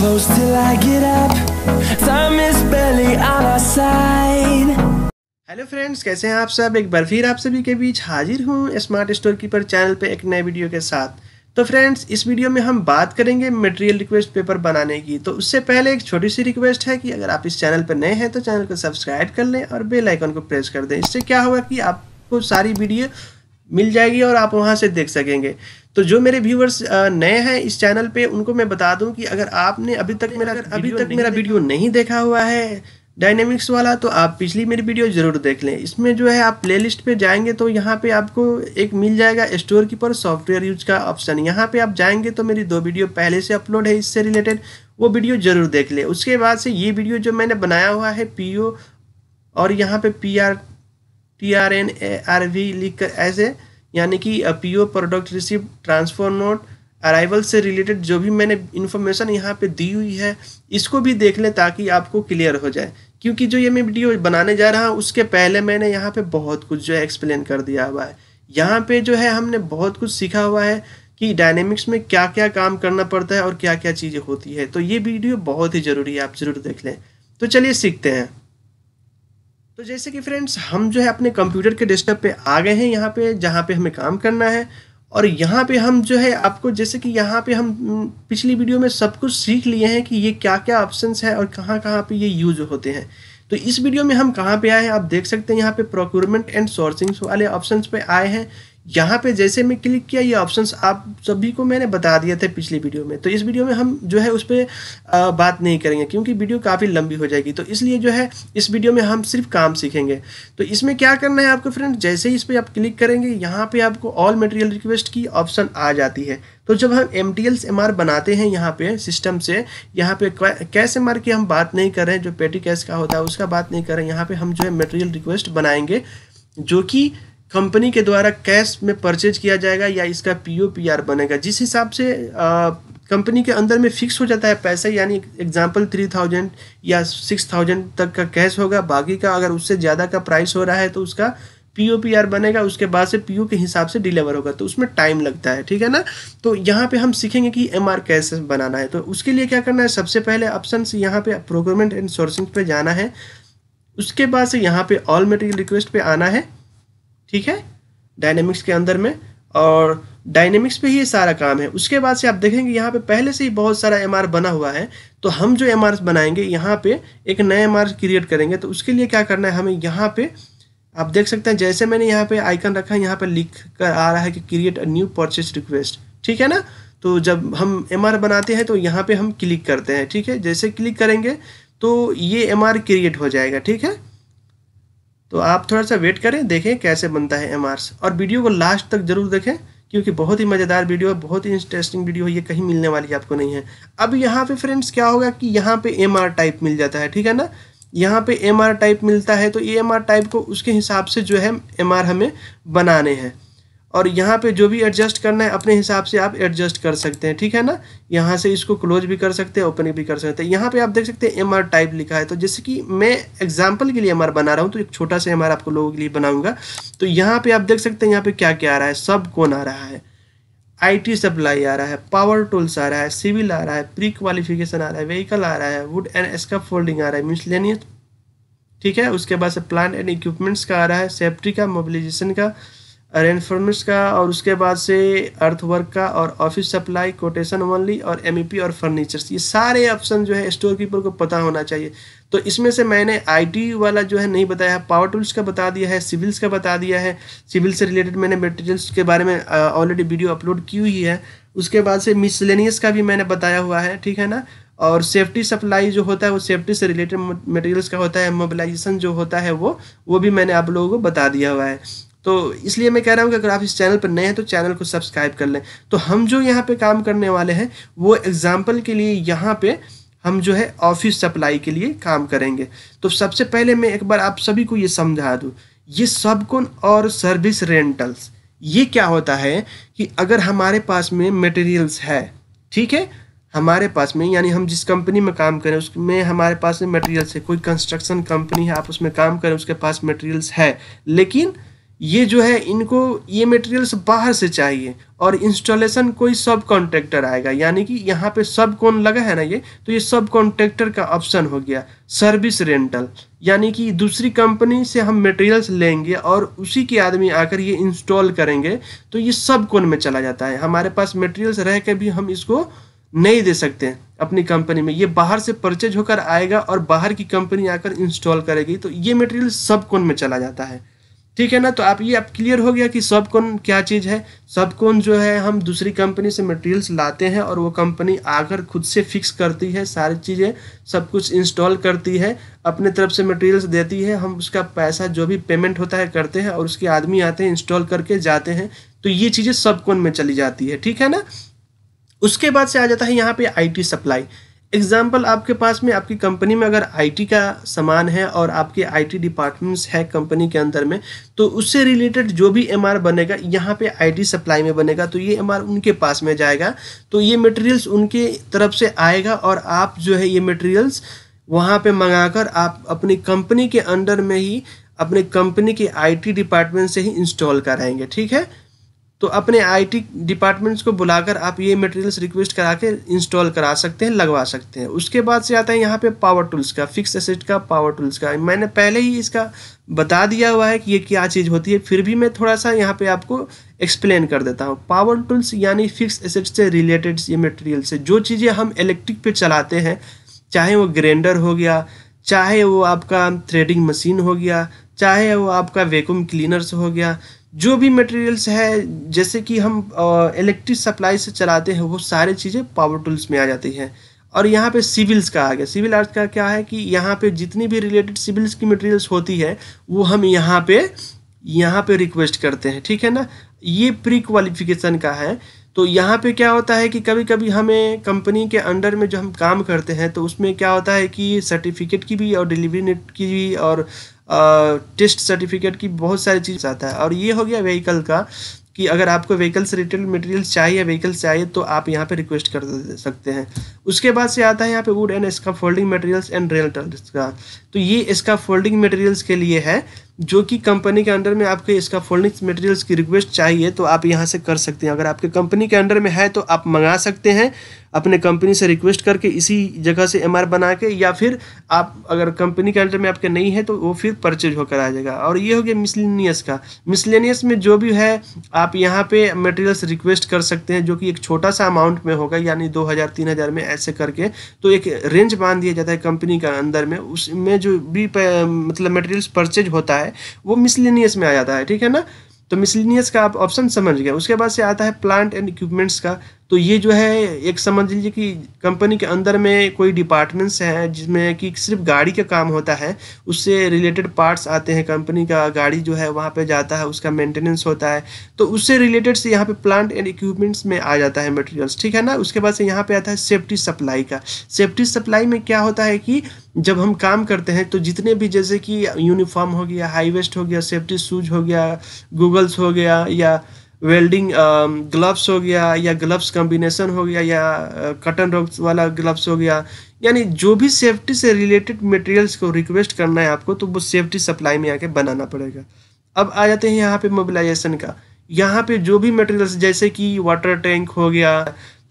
close till I get up. Time is barely on our side. Hello friends, कैसे हैं आप सब। एक बार फिर आप सभी के बीच हाजिर हूँ स्मार्ट स्टोर कीपर चैनल पे एक नए वीडियो के साथ। तो फ्रेंड्स, इस वीडियो में हम बात करेंगे मटेरियल रिक्वेस्ट पेपर बनाने की। तो उससे पहले एक छोटी सी रिक्वेस्ट है कि अगर आप इस चैनल पर नए हैं तो चैनल को सब्सक्राइब कर लें और बेल आइकन को प्रेस कर दें। इससे क्या होगा कि आपको सारी वीडियो मिल जाएगी और आप वहां से देख सकेंगे। तो जो मेरे व्यूअर्स नए हैं इस चैनल पे, उनको मैं बता दूं कि अगर आपने अभी तक मेरा वीडियो नहीं देखा हुआ है डायनेमिक्स वाला, तो आप पिछली मेरी वीडियो जरूर देख लें। इसमें जो है आप प्लेलिस्ट पे जाएंगे तो यहाँ पे आपको एक मिल जाएगा स्टोर कीपर सॉफ्टवेयर यूज का ऑप्शन। यहाँ पे आप जाएंगे तो मेरी 2 वीडियो पहले से अपलोड है इससे रिलेटेड, वो वीडियो जरूर देख लें। उसके बाद से ये वीडियो जो मैंने बनाया हुआ है PO और यहाँ पे PRTRNARV लिख कर ऐसे, यानी कि PO product receive transfer note arrival से रिलेटेड जो भी मैंने इन्फॉर्मेशन यहाँ पे दी हुई है, इसको भी देख लें ताकि आपको क्लियर हो जाए। क्योंकि जो ये मैं वीडियो बनाने जा रहा हूँ उसके पहले मैंने यहाँ पे बहुत कुछ जो है एक्सप्लेन कर दिया हुआ है। यहाँ पे जो है हमने बहुत कुछ सीखा हुआ है कि डायनेमिक्स में क्या क्या काम करना पड़ता है और क्या क्या चीज़ें होती है। तो ये वीडियो बहुत ही ज़रूरी है, आप ज़रूर देख लें। तो चलिए सीखते हैं। तो जैसे कि फ्रेंड्स, हम जो है अपने कंप्यूटर के डेस्कटॉप पे आ गए हैं, यहाँ पे जहाँ पे हमें काम करना है। और यहाँ पे हम जो है आपको, जैसे कि यहाँ पे हम पिछली वीडियो में सब कुछ सीख लिए हैं कि ये क्या क्या ऑप्शंस है और कहाँ कहाँ पे ये यूज होते हैं। तो इस वीडियो में हम कहाँ पे आए हैं आप देख सकते हैं, यहाँ पे प्रोक्योरमेंट एंड सोर्सिंग वाले ऑप्शंस पे आए हैं। यहाँ पे जैसे मैं क्लिक किया, ये ऑप्शंस आप सभी को मैंने बता दिए थे पिछली वीडियो में। तो इस वीडियो में हम जो है उस पर बात नहीं करेंगे क्योंकि वीडियो काफ़ी लंबी हो जाएगी। तो इसलिए जो है इस वीडियो में हम सिर्फ काम सीखेंगे। तो इसमें क्या करना है आपको फ्रेंड्स, जैसे ही इस पर आप क्लिक करेंगे, यहाँ पे आपको ऑल मटेरियल रिक्वेस्ट की ऑप्शन आ जाती है। तो जब हम MTLs MR बनाते हैं यहाँ पे सिस्टम से, यहाँ पे कैश MR की हम बात नहीं कर रहे हैं, जो पेटी कैश का होता है उसका बात नहीं कर रहे हैं। यहाँ पे हम जो है मटेरियल रिक्वेस्ट बनाएंगे जो कि कंपनी के द्वारा कैश में परचेज किया जाएगा या इसका PO PR बनेगा। जिस हिसाब से कंपनी के अंदर में फिक्स हो जाता है पैसा, यानी एग्जांपल 3000 या 6000 तक का कैश होगा, बाकी का अगर उससे ज़्यादा का प्राइस हो रहा है तो उसका PO PR बनेगा। उसके बाद से PO के हिसाब से डिलीवर होगा, तो उसमें टाइम लगता है, ठीक है ना। तो यहाँ पे हम सीखेंगे कि MR कैसे बनाना है। तो उसके लिए क्या करना है, सबसे पहले ऑप्शन से यहाँ पे प्रोक्योरमेंट एंड सोर्सिंग पे जाना है। उसके बाद से यहाँ पे ऑल मटेरियल रिक्वेस्ट पे आना है, ठीक है, डायनेमिक्स के अंदर में। और डायनेमिक्स पे ही ये सारा काम है। उसके बाद से आप देखेंगे यहाँ पे पहले से ही बहुत सारा MR बना हुआ है। तो हम जो MR बनाएंगे, यहाँ पे एक नया MR क्रिएट करेंगे। तो उसके लिए क्या करना है, हमें यहाँ पे आप देख सकते हैं, जैसे मैंने यहाँ पे आइकन रखा है, यहाँ पे लिख कर आ रहा है कि create a new purchase request, ठीक है ना। तो जब हम MR बनाते हैं तो यहाँ पे हम क्लिक करते हैं, ठीक है। जैसे क्लिक करेंगे तो ये MR क्रिएट हो जाएगा, ठीक है। तो आप थोड़ा सा वेट करें, देखें कैसे बनता है MRs, और वीडियो को लास्ट तक जरूर देखें क्योंकि बहुत ही मज़ेदार वीडियो है, बहुत ही इंटरेस्टिंग वीडियो है, ये कहीं मिलने वाली आपको नहीं है। अब यहाँ पे फ्रेंड्स क्या होगा कि यहाँ पे MR टाइप मिल जाता है, ठीक है ना। यहाँ पे MR टाइप मिलता है, तो ये MR टाइप को उसके हिसाब से जो है MR हमें बनाने हैं। और यहाँ पे जो भी एडजस्ट करना है अपने हिसाब से आप एडजस्ट कर सकते हैं, ठीक है ना। यहाँ से इसको क्लोज भी कर सकते हैं, ओपन भी कर सकते हैं। यहाँ पे आप देख सकते हैं MR टाइप लिखा है। तो जैसे कि मैं एग्जांपल के लिए MR बना रहा हूँ, तो एक छोटा सा MR आपको लोगों के लिए बनाऊंगा। तो यहाँ पे आप देख सकते हैं यहाँ पे क्या क्या आ रहा है, सब कौन आ रहा है, IT सप्लाई आ रहा है, पावर टूल्स आ रहा है, सिविल आ रहा है, प्री क्वालिफिकेशन आ रहा है, व्हीकल आ रहा है, वुड एंड स्कैफोल्डिंग आ रहा है, मिसलेनियस, ठीक है। उसके बाद से प्लांट एंड इक्विपमेंट्स का आ रहा है, सेफ्टी का, मोबिलाइजेशन का, रेनफॉर्मेंट्स का, और उसके बाद से अर्थवर्क का, और ऑफिस सप्लाई, कोटेशन ओनली, और MEP और फर्नीचर्स। ये सारे ऑप्शन जो है स्टोर कीपर को पता होना चाहिए। तो इसमें से मैंने IT वाला जो है नहीं बताया है, पावर टूल्स का बता दिया है, सिविल्स का बता दिया है। सिविल से रिलेटेड मैंने मटेरियल्स के बारे में ऑलरेडी वीडियो अपलोड की हुई है। उसके बाद से मिसलेनियस का भी मैंने बताया हुआ है, ठीक है ना। और सेफ्टी सप्लाई जो होता है वो सेफ्टी से रिलेटेड मटेरियल्स का होता है। मोबिलाइजेशन जो होता है वो भी मैंने आप लोगों को बता दिया हुआ है। तो इसलिए मैं कह रहा हूँ कि अगर आप इस चैनल पर नए हैं तो चैनल को सब्सक्राइब कर लें। तो हम जो यहाँ पे काम करने वाले हैं वो एग्जाम्पल के लिए यहाँ पे हम जो है ऑफिस सप्लाई के लिए काम करेंगे। तो सबसे पहले मैं एक बार आप सभी को ये समझा दूँ, ये सबकॉन और सर्विस रेंटल्स ये क्या होता है कि अगर हमारे पास में मटेरियल्स है, ठीक है, हमारे पास में, यानी हम जिस कंपनी में काम करें उसमें हमारे पास में मटेरियल्स है। कोई कंस्ट्रक्शन कंपनी है, आप उसमें काम करें, उसके पास मटेरियल्स है, लेकिन ये जो है इनको ये मटेरियल्स बाहर से चाहिए और इंस्टॉलेशन कोई सब कॉन्ट्रैक्टर आएगा, यानी कि यहाँ पे सब कौन लगा है ना ये, तो ये सब कॉन्ट्रैक्टर का ऑप्शन हो गया। सर्विस रेंटल, यानी कि दूसरी कंपनी से हम मटेरियल्स लेंगे और उसी के आदमी आकर ये इंस्टॉल करेंगे, तो ये सब कौन में चला जाता है। हमारे पास मटेरियल्स रह के भी हम इसको नहीं दे सकते हैं अपनी कंपनी में, ये बाहर से परचेज होकर आएगा और बाहर की कंपनी आकर इंस्टॉल करेगी, तो ये मटेरियल सब कौन में चला जाता है। ठीक है ना। तो आप क्लियर हो गया कि सब कौन क्या चीज़ है। सब कौन जो है हम दूसरी कंपनी से मटेरियल्स लाते हैं और वो कंपनी आकर खुद से फिक्स करती है सारी चीज़ें, सब कुछ इंस्टॉल करती है, अपने तरफ से मटेरियल्स देती है, हम उसका पैसा जो भी पेमेंट होता है करते हैं और उसके आदमी आते हैं इंस्टॉल करके जाते हैं, तो ये चीज़ें सब कौन में चली जाती है। ठीक है ना। उसके बाद से आ जाता है यहाँ पे आईटी सप्लाई। एग्जाम्पल, आपके पास में आपकी कंपनी में अगर आईटी का सामान है और आपके आईटी डिपार्टमेंट्स है कंपनी के अंदर में, तो उससे रिलेटेड जो भी एमआर बनेगा यहाँ पे आईटी सप्लाई में बनेगा, तो ये एमआर उनके पास में जाएगा, तो ये मटेरियल्स उनके तरफ से आएगा और आप जो है ये मटेरियल्स वहाँ पे मंगाकर आप अपनी कंपनी के अंडर में ही अपने कंपनी के आईटी डिपार्टमेंट से ही इंस्टॉल कराएंगे। ठीक है। तो अपने आईटी डिपार्टमेंट्स को बुलाकर आप ये मटेरियल्स रिक्वेस्ट करा के इंस्टॉल करा सकते हैं, लगवा सकते हैं। उसके बाद से आता है यहाँ पे पावर टूल्स का, फिक्स एसेट का, पावर टूल्स का। मैंने पहले ही इसका बता दिया हुआ है कि ये क्या चीज़ होती है, फिर भी मैं थोड़ा सा यहाँ पे आपको एक्सप्लेन कर देता हूँ। पावर टूल्स यानी फिक्स एसेट से रिलेटेड ये मटेरियल्स है, जो चीज़ें हम इलेक्ट्रिक पे चलाते हैं, चाहे वो ग्राइंडर हो गया, चाहे वो आपका थ्रेडिंग मशीन हो गया, चाहे वो आपका वैक्यूम क्लीनर्स हो गया, जो भी मटेरियल्स है जैसे कि हम इलेक्ट्रिक सप्लाई से चलाते हैं, वो सारी चीज़ें पावर टूल्स में आ जाती हैं। और यहाँ पे सिविल्स का आ गया। सिविल आर्ट का क्या है कि यहाँ पे जितनी भी रिलेटेड सिविल्स की मटेरियल्स होती है वो हम यहाँ पे रिक्वेस्ट करते हैं। ठीक है ना। ये प्री क्वालिफिकेशन का है। तो यहाँ पे क्या होता है कि कभी कभी हमें कंपनी के अंडर में जो हम काम करते हैं तो उसमें क्या होता है कि सर्टिफिकेट की भी और डिलीवरी नेट की भी और टेस्ट सर्टिफिकेट की बहुत सारी चीज़ आता है। और ये हो गया व्हीकल का कि अगर आपको व्हीकल से रिलेटेड मटेरियल्स चाहिए, व्हीकल्स चाहिए, तो आप यहाँ पे रिक्वेस्ट कर सकते हैं। उसके बाद से आता है यहाँ पे would and scaffolding materials and rentals का। तो ये स्कैफोल्डिंग मटेरियल्स के लिए है, जो कि कंपनी के अंडर में आपके स्कैफोल्डिंग मटेरियल्स की रिक्वेस्ट चाहिए तो आप यहाँ से कर सकते हैं। अगर आपके कंपनी के अंडर में है तो आप मंगा सकते हैं अपने कंपनी से रिक्वेस्ट करके इसी जगह से एमआर बना के, या फिर आप अगर कंपनी के अंडर में आपके नहीं है तो वो फिर परचेज होकर आ जाएगा। और ये हो गया मिसलेनियस का। मिसलेनियस में जो भी है आप यहाँ पे मटेरियल्स रिक्वेस्ट कर सकते हैं, जो कि एक छोटा सा अमाउंट में होगा, यानी 2000-3000 में ऐसे करके। तो एक रेंज बांध दिया जाता है कंपनी का अंदर में, उसमें जो भी मतलब मटेरियल्स परचेज होता है वो मिसलेनियस में आ जाता है। ठीक है ना। तो मिसलेनियस का आप ऑप्शन समझ गए। उसके बाद से आता है प्लांट एंड इक्विपमेंट्स का। तो ये जो है एक समझ लीजिए कि कंपनी के अंदर में कोई डिपार्टमेंट्स हैं जिसमें कि सिर्फ गाड़ी का काम होता है, उससे रिलेटेड पार्ट्स आते हैं, कंपनी का गाड़ी जो है वहाँ पे जाता है, उसका मेंटेनेंस होता है, तो उससे रिलेटेड से यहाँ पे प्लांट एंड इक्विपमेंट्स में आ जाता है मटेरियल्स। ठीक है ना। उसके बाद से यहाँ पे आता है सेफ्टी सप्लाई का। सेफ्टी सप्लाई में क्या होता है कि जब हम काम करते हैं तो जितने भी जैसे कि यूनिफॉर्म हो गया, हाई वेस्ट हो गया, सेफ्टी शूज हो गया, गूगल्स हो गया, या वेल्डिंग ग्लव्स हो गया, या ग्लव्स कॉम्बिनेशन हो गया, या कटन रॉक्स वाला ग्लव्स हो गया, यानी जो भी सेफ्टी से रिलेटेड मटेरियल्स को रिक्वेस्ट करना है आपको, तो वो सेफ्टी सप्लाई में आके बनाना पड़ेगा। अब आ जाते हैं यहाँ पे मोबिलाइजेशन का। यहाँ पे जो भी मटेरियल्स जैसे कि वाटर टैंक हो गया,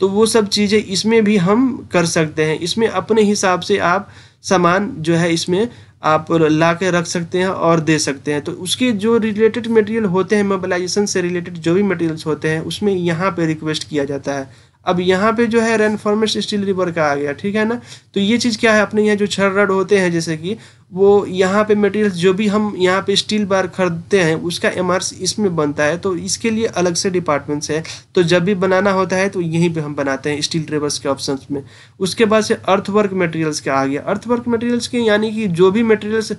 तो वो सब चीज़ें इसमें भी हम कर सकते हैं। इसमें अपने हिसाब से आप सामान जो है इसमें आप ला के रख सकते हैं और दे सकते हैं। तो उसके जो रिलेटेड मटेरियल होते हैं, मोबिलाइजेशन से रिलेटेड जो भी मटेरियल्स होते हैं, उसमें यहाँ पे रिक्वेस्ट किया जाता है। अब यहाँ पे जो है रेनफॉर्मेस्ट स्टील रिबर का आ गया। ठीक है ना। तो ये चीज़ क्या है, अपने यहाँ जो छड़ रड होते हैं जैसे कि वो यहाँ पे मटेरियल्स जो भी हम यहाँ पे स्टील बार खरीदते हैं उसका एमआर इसमें बनता है, तो इसके लिए अलग से डिपार्टमेंट्स है। तो जब भी बनाना होता है तो यहीं पे हम बनाते हैं स्टील रिबर्स के ऑप्शंस में। उसके बाद से अर्थवर्क मटेरियल्स का आ गया। अर्थवर्क मटेरियल्स के यानी कि जो भी मटेरियल्स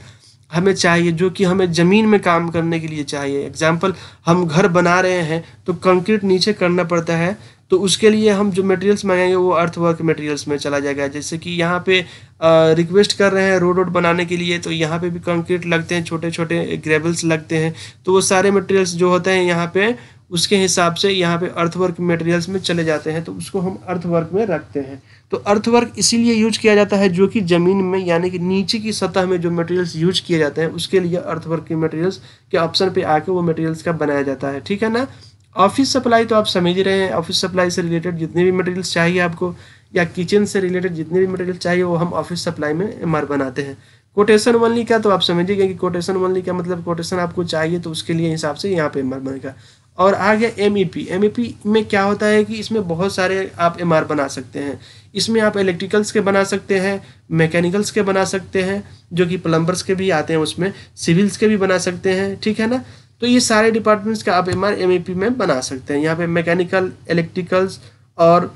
हमें चाहिए, जो कि हमें ज़मीन में काम करने के लिए चाहिए। एग्जाम्पल, हम घर बना रहे हैं तो कंक्रीट नीचे करना पड़ता है, तो उसके लिए हम जो मटेरियल्स मांगेंगे वो अर्थवर्क मटेरियल्स में चला जाएगा। जैसे कि यहाँ पे रिक्वेस्ट कर रहे हैं रोड बनाने के लिए, तो यहाँ पे भी कंक्रीट लगते हैं, छोटे छोटे ग्रेवल्स लगते हैं, तो वो सारे मटेरियल्स जो होते हैं यहाँ पे उसके हिसाब से यहाँ पे अर्थवर्क मटेरियल्स में चले जाते हैं, तो उसको हम अर्थवर्क में रखते हैं। तो अर्थवर्क इसीलिए यूज किया जाता है जो कि ज़मीन में यानी कि नीचे की सतह में जो मटेरियल्स यूज किए जाते हैं उसके लिए अर्थवर्क के मटेरियल्स के ऑप्शन पे आके वो मटेरियल्स का बनाया जाता है, ठीक है ना। ऑफिस सप्लाई तो आप समझ ही रहे हैं, ऑफिस सप्लाई से रिलेटेड जितने भी मटेरियल्स चाहिए आपको या किचन से रिलेटेड जितने भी मटेरियल चाहिए वो हम ऑफिस सप्लाई में एमआर बनाते हैं। कोटेशन ओनली का तो आप समझिएगा कि कोटेशन ओनली का मतलब कोटेशन आपको चाहिए तो उसके लिए हिसाब से यहाँ पे एमआर बनेगा। और आ गया एमईपी। एमईपी में क्या होता है कि इसमें बहुत सारे आप एमआर बना सकते हैं। इसमें आप इलेक्ट्रिकल्स के बना सकते हैं, मैकेनिकल्स के बना सकते हैं जो कि प्लम्बर्स के भी आते हैं, उसमें सिविल्स के भी बना सकते हैं, ठीक है ना। तो ये सारे डिपार्टमेंट्स का आप एमआर एमईपी में बना सकते हैं। यहाँ पे मैकेनिकल, इलेक्ट्रिकल्स और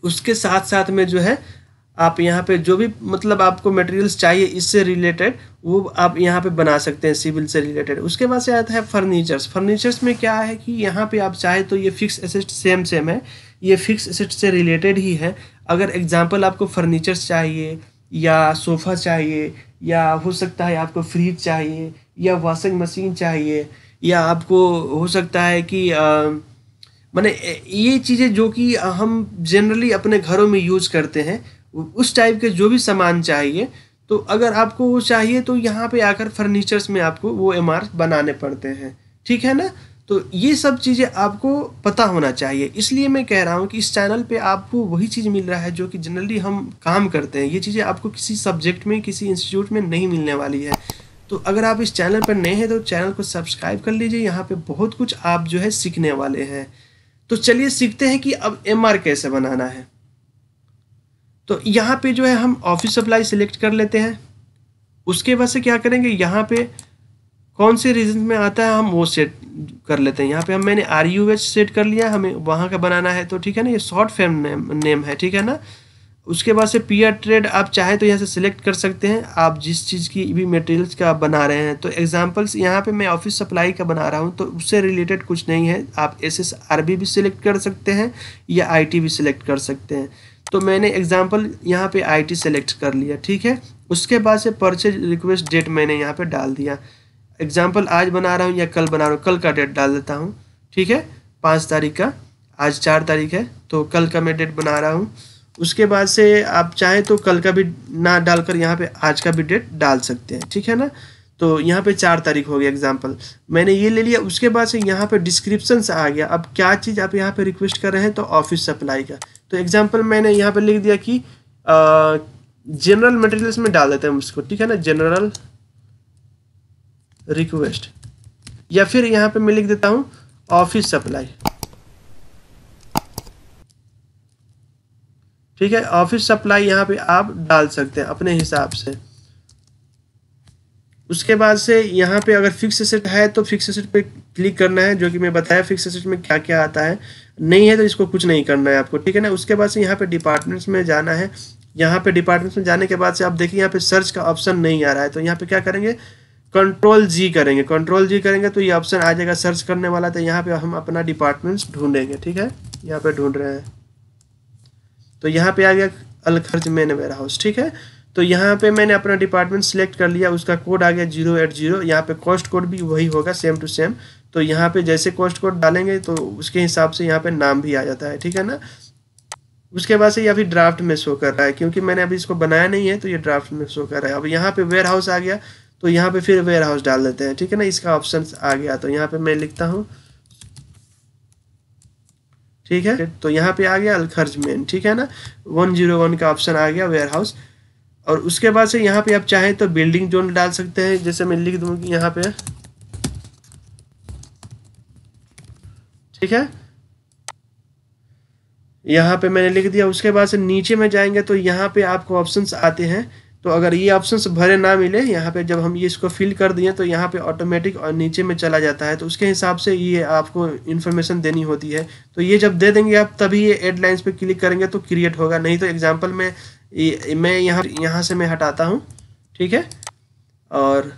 उसके साथ साथ में जो है आप यहाँ पे जो भी मतलब आपको मटेरियल्स चाहिए इससे रिलेटेड वो आप यहाँ पे बना सकते हैं, सिविल से रिलेटेड। उसके बाद से आता है फर्नीचर्स। फर्नीचर्स में क्या है कि यहाँ पे आप चाहे तो ये फिक्स एसेट सेम है, ये फिक्स एसेट से रिलेटेड ही है। अगर एग्जांपल आपको फर्नीचर्स चाहिए या सोफ़ा चाहिए या हो सकता है आपको फ्रिज चाहिए या वॉशिंग मशीन चाहिए या आपको हो सकता है कि माने ये चीज़ें जो कि हम जनरली अपने घरों में यूज़ करते हैं उस टाइप के जो भी सामान चाहिए, तो अगर आपको वो चाहिए तो यहाँ पे आकर फर्नीचर्स में आपको वो एमआर बनाने पड़ते हैं, ठीक है ना। तो ये सब चीज़ें आपको पता होना चाहिए, इसलिए मैं कह रहा हूँ कि इस चैनल पे आपको वही चीज़ मिल रहा है जो कि जनरली हम काम करते हैं। ये चीज़ें आपको किसी सब्जेक्ट में किसी इंस्टीट्यूट में नहीं मिलने वाली है। तो अगर आप इस चैनल पर नए हैं तो चैनल को सब्सक्राइब कर लीजिए, यहाँ पे बहुत कुछ आप जो है सीखने वाले हैं। तो चलिए सीखते हैं कि अब एमआर कैसे बनाना है। तो यहाँ पे जो है हम ऑफिस सप्लाई सिलेक्ट कर लेते हैं। उसके बाद से क्या करेंगे, यहाँ पे कौन से रीजन में आता है हम वो सेट कर लेते हैं। यहाँ पे मैंने RUH सेट कर लिया, हमें वहाँ का बनाना है तो ठीक है ना, ये शॉर्ट फॉर्म नेम है, ठीक है ना। उसके बाद से पीआर ट्रेड आप चाहे तो यहाँ से सिलेक्ट कर सकते हैं, आप जिस चीज़ की भी मटेरियल्स का आप बना रहे हैं। तो एग्जांपल्स यहाँ पे मैं ऑफिस सप्लाई का बना रहा हूँ तो उससे रिलेटेड कुछ नहीं है, आप SSRB भी सिलेक्ट कर सकते हैं या IT भी सिलेक्ट कर सकते हैं। तो मैंने एग्जांपल यहाँ पे IT सेलेक्ट कर लिया, ठीक है। उसके बाद से परचेज रिक्वेस्ट डेट मैंने यहाँ पे डाल दिया। एग्जांपल आज बना रहा हूँ या कल बना रहा हूँ, कल का डेट डाल देता हूँ, ठीक है। 5 तारीख का, आज 4 तारीख है तो कल का मैं डेट बना रहा हूँ। उसके बाद से आप चाहें तो कल का भी ना डालकर यहाँ पे आज का भी डेट डाल सकते हैं, ठीक है ना। तो यहाँ पे 4 तारीख हो गया एग्जांपल, मैंने ये ले लिया। उसके बाद से यहाँ पे डिस्क्रिप्शन से आ गया, अब क्या चीज़ आप यहाँ पे रिक्वेस्ट कर रहे हैं तो ऑफिस सप्लाई का। तो एग्जांपल मैंने यहाँ पे लिख दिया कि जनरल मटेरियल्स में डाल देते हैं उसको, ठीक है ना, जनरल रिक्वेस्ट, या फिर यहाँ पे मैं लिख देता हूँ ऑफिस सप्लाई, ठीक है। ऑफिस सप्लाई यहाँ पे आप डाल सकते हैं अपने हिसाब से। उसके बाद से यहाँ पे अगर फिक्स एसेट है तो फिक्स एसेट पे क्लिक करना है, जो कि मैं बताया फिक्स एसेट में क्या क्या आता है। नहीं है तो इसको कुछ नहीं करना है आपको, ठीक है ना। उसके बाद से यहाँ पे डिपार्टमेंट्स में जाना है। यहाँ पे डिपार्टमेंट्स में जाने के बाद से आप देखिए यहाँ पे सर्च का ऑप्शन नहीं आ रहा है, तो यहाँ पे क्या करेंगे, कंट्रोल जी करेंगे। कंट्रोल जी करेंगे तो ये ऑप्शन आ जाएगा सर्च करने वाला, तो यहाँ पे हम अपना डिपार्टमेंट्स ढूंढेंगे, ठीक है। यहाँ पे ढूंढ रहे हैं तो यहाँ पे आ गया अलखर्ज मेन वेयर हाउस, ठीक है। तो यहाँ पे मैंने अपना डिपार्टमेंट सिलेक्ट कर लिया, उसका कोड आ गया 080। यहाँ पे कॉस्ट कोड भी वही होगा सेम टू सेम। तो यहाँ पे जैसे कॉस्ट कोड डालेंगे तो उसके हिसाब से यहाँ पे नाम भी आ जाता है, ठीक है ना। उसके बाद से ये अभी ड्राफ्ट में शो कर रहा है, क्योंकि मैंने अभी इसको बनाया नहीं है तो ये ड्राफ्ट में शो कर रहा है। अब यहाँ पे वेयर हाउस आ गया तो यहाँ पे फिर वेयर हाउस डाल देते हैं, ठीक है ना। इसका ऑप्शन आ गया तो यहाँ पे मैं लिखता हूँ, ठीक है। तो यहाँ पे आ गया अलखर्ज मेन, ठीक है ना। 101 का ऑप्शन आ गया वेयर हाउस। और उसके बाद से यहाँ पे आप चाहें तो बिल्डिंग जोन डाल सकते हैं, जैसे मैं लिख दूँ कि यहाँ पे, ठीक है, यहाँ पे मैंने लिख दिया। उसके बाद से नीचे में जाएंगे तो यहाँ पे आपको ऑप्शंस आते हैं। तो अगर ये ऑप्शंस भरे ना मिले, यहाँ पे जब हम ये इसको फिल कर दिए तो यहाँ पे ऑटोमेटिक और नीचे में चला जाता है, तो उसके हिसाब से ये आपको इन्फॉर्मेशन देनी होती है। तो ये जब दे देंगे आप तभी ये एड लाइन्स पे क्लिक करेंगे तो क्रिएट होगा, नहीं तो एग्जांपल में मैं यहाँ से मैं हटाता हूँ, ठीक है। और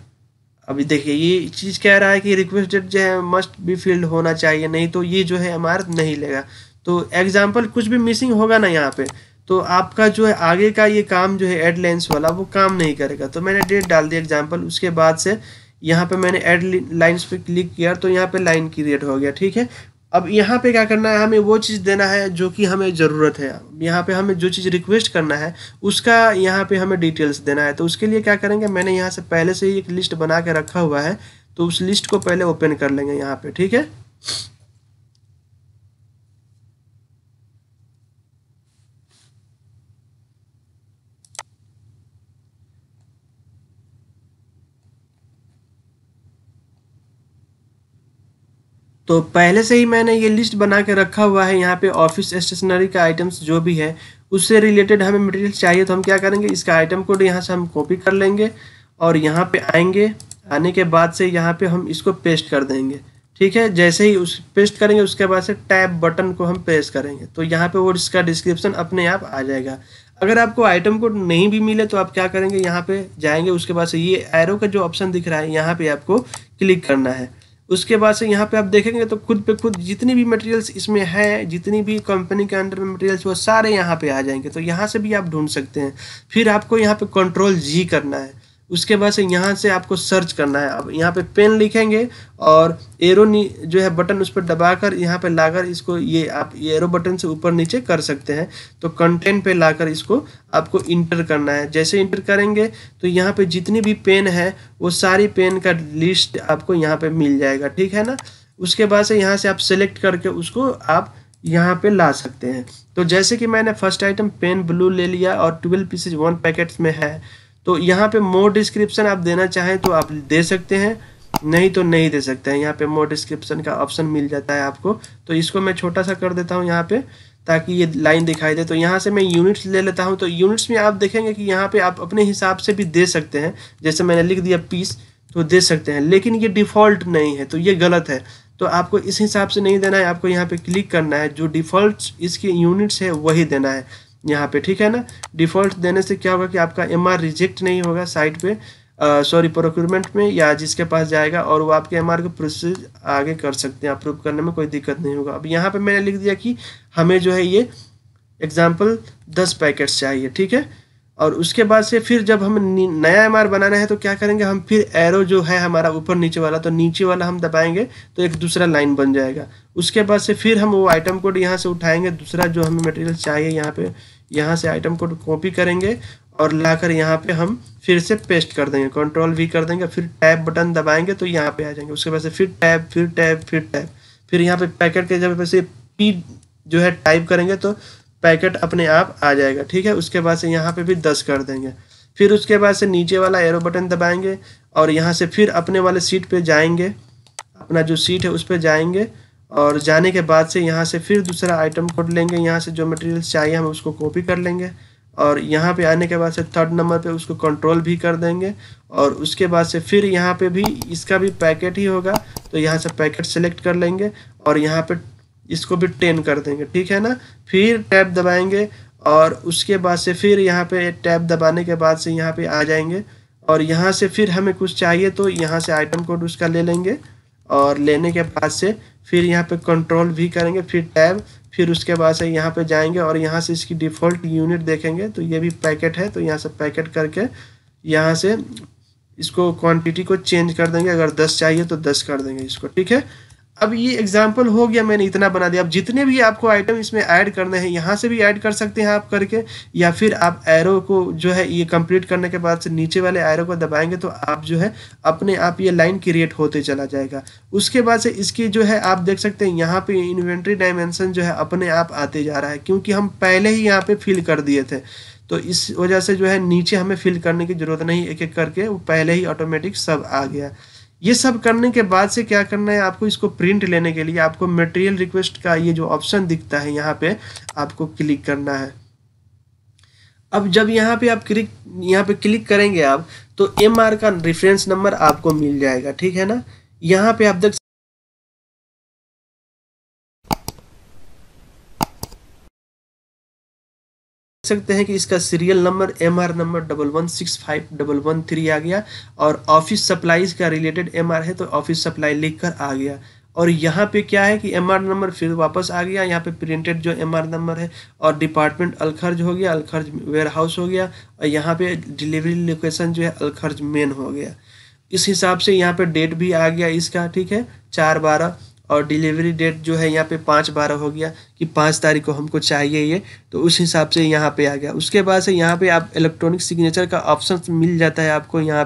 अभी देखिए ये चीज़ कह रहा है कि रिक्वेस्ट डेट जो है मस्ट बी फील्ड होना चाहिए, नहीं तो ये जो है हमारा नहीं लेगा। तो एग्जाम्पल कुछ भी मिसिंग होगा ना यहाँ पे, तो आपका जो है आगे का ये काम जो है एड लाइन्स वाला वो काम नहीं करेगा। तो मैंने डेट डाल दी एग्जाम्पल। उसके बाद से यहाँ पे मैंने ऐड लाइन्स पे क्लिक किया तो यहाँ पे लाइन क्रिएट हो गया, ठीक है। अब यहाँ पे क्या करना है, हमें वो चीज़ देना है जो कि हमें ज़रूरत है। यहाँ पे हमें जो चीज़ रिक्वेस्ट करना है उसका यहाँ पे हमें डिटेल्स देना है। तो उसके लिए क्या करेंगे, मैंने यहाँ से पहले से ही एक लिस्ट बना के रखा हुआ है, तो उस लिस्ट को पहले ओपन कर लेंगे यहाँ पे, ठीक है। तो पहले से ही मैंने ये लिस्ट बना के रखा हुआ है। यहाँ पे ऑफिस स्टेशनरी का आइटम्स जो भी है उससे रिलेटेड हमें मटेरियल चाहिए, तो हम क्या करेंगे, इसका आइटम कोड यहाँ से हम कॉपी कर लेंगे और यहाँ पे आएंगे। आने के बाद से यहाँ पे हम इसको पेस्ट कर देंगे, ठीक है। जैसे ही उस पेस्ट करेंगे उसके बाद से टैब बटन को हम प्रेस करेंगे तो यहाँ पे वो इसका डिस्क्रिप्शन अपने आप आ जाएगा। अगर आपको आइटम कोड नहीं भी मिले तो आप क्या करेंगे, यहाँ पे जाएंगे, उसके बाद से ये एरो का जो ऑप्शन दिख रहा है यहाँ पे आपको क्लिक करना है। उसके बाद से यहाँ पे आप देखेंगे तो खुद पे खुद जितनी भी मटेरियल्स इसमें है, जितनी भी कंपनी के अंडर में मटेरियल्स वो सारे यहाँ पे आ जाएंगे। तो यहाँ से भी आप ढूंढ सकते हैं। फिर आपको यहाँ पे कंट्रोल-G करना है। उसके बाद से यहाँ से आपको सर्च करना है। अब यहाँ पे पेन लिखेंगे और एरो जो है बटन उस पर दबाकर यहाँ पे लाकर इसको ये आप एरो बटन से ऊपर नीचे कर सकते हैं। तो कंटेंट पे लाकर इसको आपको इंटर करना है। जैसे इंटर करेंगे तो यहाँ पे जितनी भी पेन है वो सारी पेन का लिस्ट आपको यहाँ पे मिल जाएगा, ठीक है ना। उसके बाद से यहाँ से आप सेलेक्ट करके उसको आप यहाँ पे ला सकते हैं। तो जैसे कि मैंने फर्स्ट आइटम पेन ब्लू ले लिया और 12 पीसेज 1 पैकेट्स में है, तो यहाँ पे मोर डिस्क्रिप्शन आप देना चाहें तो आप दे सकते हैं, नहीं तो नहीं दे सकते हैं। यहाँ पे मोर डिस्क्रिप्शन का ऑप्शन मिल जाता है आपको। तो इसको मैं छोटा सा कर देता हूँ यहाँ पे ताकि ये लाइन दिखाई दे। तो यहाँ से मैं यूनिट्स ले लेता हूँ। तो यूनिट्स में आप देखेंगे कि यहाँ पे आप अपने हिसाब से भी दे सकते हैं। जैसे मैंने लिख दिया पीस तो दे सकते हैं, लेकिन ये डिफ़ॉल्ट नहीं है तो ये गलत है। तो आपको इस हिसाब से नहीं देना है, आपको यहाँ पे क्लिक करना है, जो डिफ़ॉल्ट इसकी यूनिट्स है वही देना है यहाँ पे, ठीक है ना। डिफ़ॉल्ट देने से क्या होगा कि आपका MR रिजेक्ट नहीं होगा साइट पे, सॉरी प्रोक्योरमेंट में या जिसके पास जाएगा, और वो आपके MR को प्रोसेस आगे कर सकते हैं। अप्रूव करने में कोई दिक्कत नहीं होगा। अब यहाँ पे मैंने लिख दिया कि हमें जो है ये एग्जाम्पल 10 पैकेट्स चाहिए, ठीक है। और उसके बाद से फिर जब हमें नया MR बनाना है तो क्या करेंगे, हम फिर एरो जो है हमारा ऊपर नीचे वाला, तो नीचे वाला हम दबाएंगे तो एक दूसरा लाइन बन जाएगा। उसके बाद से फिर हम वो आइटम कोड यहाँ से उठाएंगे, दूसरा जो हमें मटेरियल चाहिए यहाँ पे, यहाँ से आइटम कोड कॉपी करेंगे और लाकर यहाँ पे हम फिर से पेस्ट कर देंगे, कंट्रोल-V कर देंगे, फिर टैब बटन दबाएंगे तो यहाँ पे आ जाएंगे। उसके बाद से फिर टैब, फिर टैब, फिर टैब, फिर यहाँ पे पैकेट के जगह से P जो है टाइप करेंगे तो पैकेट अपने आप आ जाएगा, ठीक है। उसके बाद से यहाँ पे भी 10 कर देंगे। फिर उसके बाद से नीचे वाला एरो बटन दबाएंगे और यहाँ से फिर अपने वाले सीट पे जाएंगे, अपना जो सीट है उस पर जाएंगे और जाने के बाद से यहाँ से फिर दूसरा आइटम कोड लेंगे, यहाँ से जो मटेरियल चाहिए हम उसको कॉपी कर लेंगे और यहाँ पे आने के बाद से 3rd नंबर पे उसको कंट्रोल-V कर देंगे और उसके बाद से फिर यहाँ पे भी इसका भी पैकेट ही होगा तो यहाँ से पैकेट सेलेक्ट कर लेंगे और यहाँ पे इसको भी 10 कर देंगे, ठीक है ना। फिर टैब दबाएंगे और उसके बाद से फिर यहाँ पे टैब दबाने के बाद से यहाँ पे आ जाएंगे और यहाँ से फिर हमें कुछ चाहिए तो यहाँ से आइटम कोड उसका ले लेंगे और लेने के बाद से फिर यहाँ पे कंट्रोल-V करेंगे, फिर टैब, फिर उसके बाद से यहाँ पे जाएंगे और यहाँ से इसकी डिफ़ॉल्ट यूनिट देखेंगे तो ये भी पैकेट है, तो यहाँ से पैकेट करके यहाँ से इसको क्वांटिटी को चेंज कर देंगे। अगर 10 चाहिए तो 10 कर देंगे इसको, ठीक है। अब ये एग्जाम्पल हो गया, मैंने इतना बना दिया। अब जितने भी आपको आइटम इसमें ऐड करने हैं यहाँ से भी ऐड कर सकते हैं आप करके, या फिर आप एरो को जो है ये कंप्लीट करने के बाद से नीचे वाले एरो को दबाएंगे तो आप जो है अपने आप ये लाइन क्रिएट होते चला जाएगा। उसके बाद से इसकी जो है आप देख सकते हैं यहाँ पे इन्वेंट्री डायमेंशन जो है अपने आप आते जा रहा है, क्योंकि हम पहले ही यहाँ पे फिल कर दिए थे। तो इस वजह से जो है नीचे हमें फिल करने की ज़रूरत नहीं, एक एक करके वो पहले ही ऑटोमेटिक सब आ गया। ये सब करने के बाद से क्या करना है, आपको इसको प्रिंट लेने के लिए आपको मटेरियल रिक्वेस्ट का ये जो ऑप्शन दिखता है यहाँ पे आपको क्लिक करना है। अब जब यहाँ पे आप क्लिक करेंगे आप तो MR का रेफरेंस नंबर आपको मिल जाएगा, ठीक है ना। यहाँ पे आप देख सकते हैं कि इसका सीरियल नंबर MR नंबर 1165113 आ गया और ऑफिस सप्लाईज का रिलेटेड MR है तो ऑफिस सप्लाई लिखकर आ गया। और यहाँ पे क्या है कि MR नंबर फिर वापस आ गया, यहाँ पे प्रिंटेड जो MR नंबर है, और डिपार्टमेंट अलखर्ज हो गया, अलखर्ज वेयर हाउस हो गया, और यहाँ पे डिलीवरी लोकेशन जो है अलखर्ज मेन हो गया। इस हिसाब से यहाँ पे डेट भी आ गया इसका, ठीक है 4/12, और डिलीवरी डेट जो है यहाँ पे 5/12 हो गया कि 5 तारीख को हमको चाहिए ये, तो उस हिसाब से यहाँ पे आ गया। उसके बाद से यहाँ पे आप इलेक्ट्रॉनिक सिग्नेचर का ऑप्शन मिल जाता है आपको, यहाँ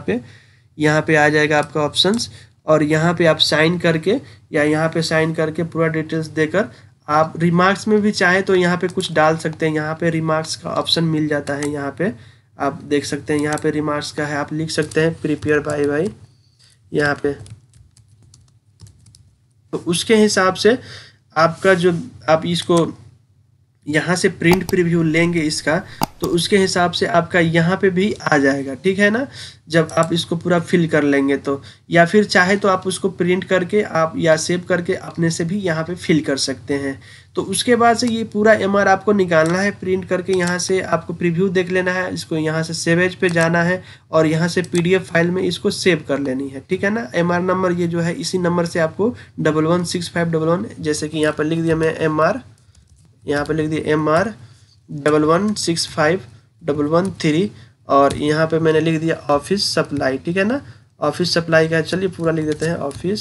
पे आ जाएगा आपका ऑप्शंस, और यहाँ पे आप साइन करके या यहाँ पे साइन करके पूरा डिटेल्स देकर आप रिमार्क्स में भी चाहे तो यहाँ पे कुछ डाल सकते हैं। यहाँ पे रिमार्क्स का ऑप्शन मिल जाता है, यहाँ पे आप देख सकते हैं, यहाँ पे रिमार्क्स का है, आप लिख सकते हैं प्रिपेयर बाय भाई यहाँ पे। तो उसके हिसाब से आपका जो आप इसको यहाँ से प्रिंट प्रीव्यू लेंगे इसका, तो उसके हिसाब से आपका यहाँ पे भी आ जाएगा, ठीक है ना, जब आप इसको पूरा फिल कर लेंगे तो। या फिर चाहे तो आप उसको प्रिंट करके आप या सेव करके अपने से भी यहाँ पे फिल कर सकते हैं। तो उसके बाद से ये पूरा MR आपको निकालना है प्रिंट करके, यहाँ से आपको प्रीव्यू देख लेना है, इसको यहाँ से सेव एज पे जाना है और यहाँ से PDF फाइल में इसको सेव कर लेनी है, ठीक है ना। MR नंबर ये जो है इसी नंबर से आपको 116511, जैसे कि यहाँ पर लिख दिया मैं MR, यहाँ पे लिख दिया MR 11651113, और यहाँ पे मैंने लिख दिया ऑफिस सप्लाई, ठीक है ना, ऑफिस सप्लाई का, चलिए पूरा लिख देते हैं ऑफिस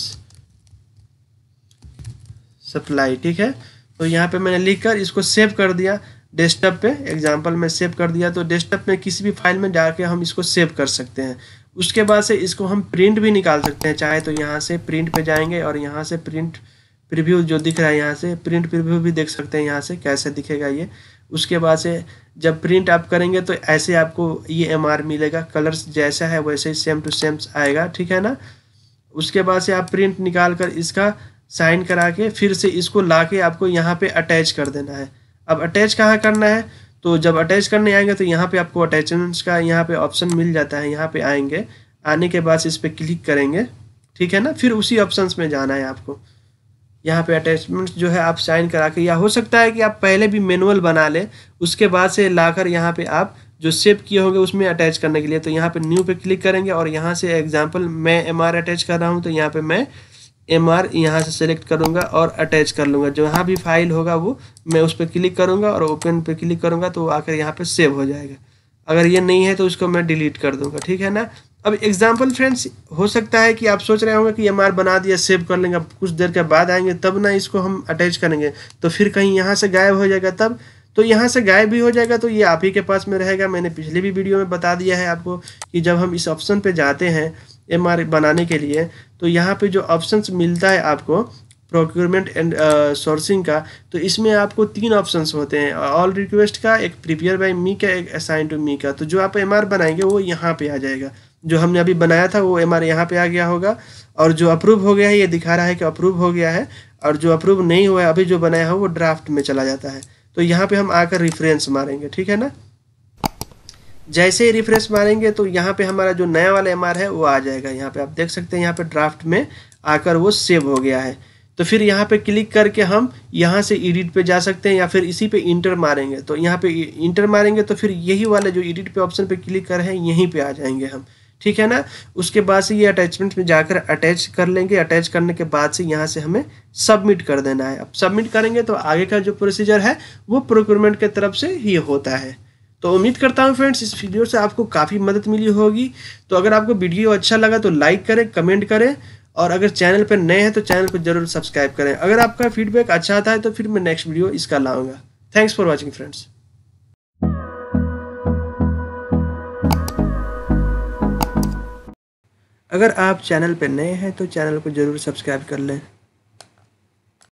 सप्लाई, ठीक है। तो यहाँ पे मैंने लिखकर इसको सेव कर दिया डेस्कटॉप पे, एग्जांपल में सेव कर दिया। तो डेस्कटॉप में किसी भी फाइल में जाके हम इसको सेव कर सकते हैं। उसके बाद से इसको हम प्रिंट भी निकाल सकते हैं, चाहे तो यहाँ से प्रिंट पे जाएंगे और यहाँ से प्रिंट प्रीव्यू जो दिख रहा है यहाँ से प्रिंट प्रीव्यू भी देख सकते हैं, यहाँ से कैसे दिखेगा ये। उसके बाद से जब प्रिंट आप करेंगे तो ऐसे आपको ये MR मिलेगा, कलर्स जैसा है वैसे ही सेम टू सेम आएगा, ठीक है ना। उसके बाद से आप प्रिंट निकाल कर इसका साइन करा के फिर से इसको ला के आपको यहाँ पे अटैच कर देना है। अब अटैच कहाँ करना है, तो जब अटैच करने आएंगे तो यहाँ पे आपको अटैचमेंट्स का यहाँ पे ऑप्शन मिल जाता है। यहाँ पे आएंगे, आने के बाद इस पर क्लिक करेंगे, ठीक है ना, फिर उसी ऑप्शंस में जाना है आपको। यहाँ पे अटैचमेंट्स जो है आप साइन करा के, या हो सकता है कि आप पहले भी मैनुअल बना लें, उसके बाद से लाकर यहाँ पे आप जो सेव किए होंगे उसमें अटैच करने के लिए, तो यहाँ पे न्यू पे क्लिक करेंगे और यहाँ से एग्जांपल मैं MR अटैच कर रहा हूँ, तो यहाँ पे मैं MR यहाँ से सेलेक्ट करूँगा और अटैच कर लूँगा। जहाँ भी फाइल होगा वो मैं उस पर क्लिक करूँगा और ओपन पे क्लिक करूँगा तो आकर यहाँ पे सेव हो जाएगा। अगर ये नहीं है तो उसको मैं डिलीट कर दूँगा, ठीक है ना। अब एग्जाम्पल फ्रेंड्स, हो सकता है कि आप सोच रहे होंगे कि MR बना दिया, सेव कर लेंगे, कुछ देर के बाद आएंगे तब ना इसको हम अटैच करेंगे, तो फिर कहीं यहाँ से गायब हो जाएगा तब, तो यहाँ से गायब भी हो जाएगा तो ये आप ही के पास में रहेगा। मैंने पिछले भी वीडियो में बता दिया है आपको कि जब हम इस ऑप्शन पे जाते हैं MR बनाने के लिए, तो यहाँ पे जो ऑप्शंस मिलता है आपको प्रोक्योरमेंट एंड सोर्सिंग का, तो इसमें आपको 3 ऑप्शंस होते हैं, ऑल रिक्वेस्ट का, एक प्रिपेयर बाय मी का, एक असाइन टू मी का। तो जो आप MR बनाएंगे वो यहाँ पे आ जाएगा, जो हमने अभी बनाया था वो MR यहाँ पे आ गया होगा, और जो अप्रूव हो गया है ये दिखा रहा है कि अप्रूव हो गया है, और जो अप्रूव नहीं हुआ है अभी जो बनाया है वो ड्राफ्ट में चला जाता है। तो यहाँ पे हम आकर रिफरेंस मारेंगे, ठीक है ना। जैसे ही रिफ्रेश मारेंगे तो यहाँ पे हमारा जो नया वाला MR है वो आ जाएगा। यहाँ पे आप देख सकते हैं यहाँ पे ड्राफ्ट में आकर वो सेव हो गया है। तो फिर यहाँ पे क्लिक करके हम यहाँ से एडिट पे जा सकते हैं, या फिर इसी पे इंटर मारेंगे, तो यहाँ पे इंटर मारेंगे तो फिर यही वाले जो एडिट पे ऑप्शन पे क्लिक कर रहे हैं यहीं पे आ जाएंगे हम, ठीक है ना। उसके बाद से ये अटैचमेंट में जाकर अटैच कर लेंगे। अटैच करने के बाद से यहाँ से हमें सबमिट कर देना है। अब सबमिट करेंगे तो आगे का जो प्रोसीजर है वो प्रोक्योरमेंट के तरफ से ही होता है। तो उम्मीद करता हूँ फ्रेंड्स इस वीडियो से आपको काफ़ी मदद मिली होगी। तो अगर आपको वीडियो अच्छा लगा तो लाइक करें, कमेंट करें, और अगर चैनल पर नए हैं तो चैनल को जरूर सब्सक्राइब करें। अगर आपका फीडबैक अच्छा आता है तो फिर मैं नेक्स्ट वीडियो इसका लाऊंगा। Thanks for watching friends. अगर आप चैनल पर नए हैं तो चैनल को जरूर सब्सक्राइब कर लें।